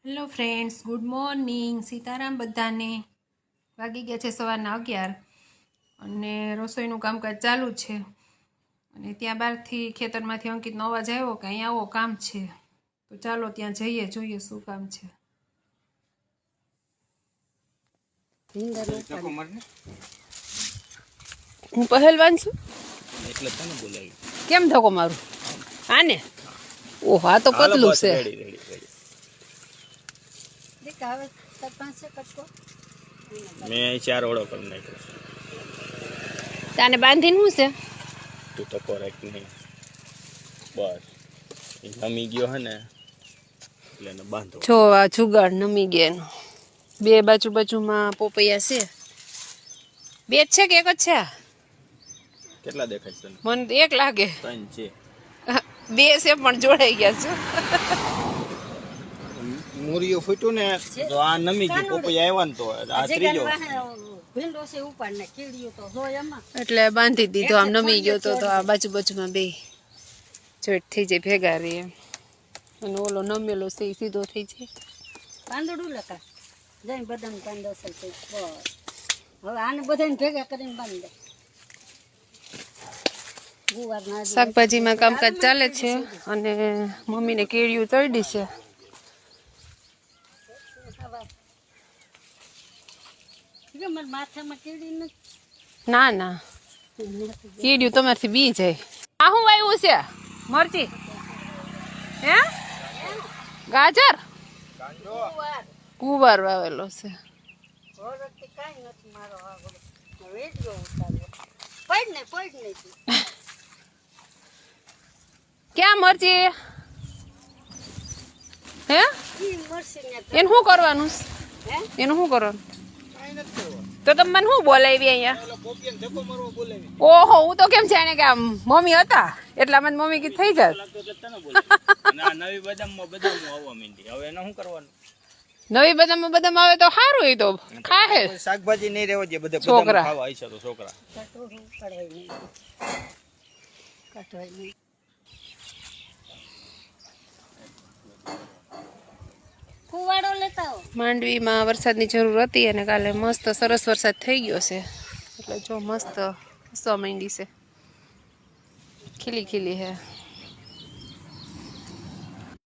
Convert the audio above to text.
Hello friends, good morning. Sitaram બધાને. વાગી ગયા છે સવારના 11 અને રસોઈનું કામકાજ ચાલુ છે. અને ત્યાં બહારથી ખેતરમાંથી અંકિતનો અવાજ આવ્યો કે અહીંયા આવો કામ છે, તો ચાલો ત્યાં જઈએ, જોઈએ શું કામ છે. હું પહેલવાન છું એટલે તને બોલાવી. કેમ ધક્કો મારું આને? ઓહ, આ તો પતલું છે. મેં 4 ઓળો કરી નાખ્યો. તાને બાંધીને શું છે? તું તો કોરેક નહીં, બસ નમી ગયો હે ને એટલે એને બાંધો. જો આ જુગાડ નમી ગયા. બે બાજુમાં પોપૈયા છે. બે જ છે કે એક જ છે? કેટલા દેખાય છે? મને તો એક લાગે. 3 છે. બે છે પણ જોડાઈ ગયા છે. મૂરીઓ ફૂટ્યું ને તો આ નમી ગયું. પોપૈયા આવ્યા ને તો આ ત્રીજો એટલે બાંધી દીધો. આમ નમી ગયો તો આ બાજુમાં બે જોઈટ થઈ જાય ભેગા રે. અને ઓલો નમેલો છે સીધો થઈ જાય. પાંદડું લખા જઈ બદામ કાંદો છે. હવે આને બધાને ભેગા કરીને બાંધી દે. શાકભાજીમાં કામકાજ ચાલે છે અને મમ્મીને કેળિયું તળી છે. ના ના, કેળિયું તમારથી બી જાય. આ શું આવ્યું છે? મરચી હે? ગાજર? કુવાર વાવેલો છે. ક્યાં મરચી હે? એનું શું કરવાનું? એનું શું કરવાનું? તો તમે મને શું બોલાવી અહીંયા? ઓહો, હું તો કેમ જાણે કે આમ મમ્મી હતા એટલા મને મમ્મી કીધું થઈ જાય. નવી બદામમાં બદામ આવવા માંડી. હવે એને શું કરવાનું? નવી બદામમાં બદામ આવે તો સારું. એ તો ખાહે. શાકભાજી નહીં રહેવા દે, બધા છોકરા ખાવા આવી છે તો છોકરા. માંડવીમાં વરસાદની જરૂર હતી અને કાલે મસ્ત સરસ વરસાદ થઈ ગયો છે એટલે જો મસ્ત હસવા માંડી છે. ખીલી ખીલી હે.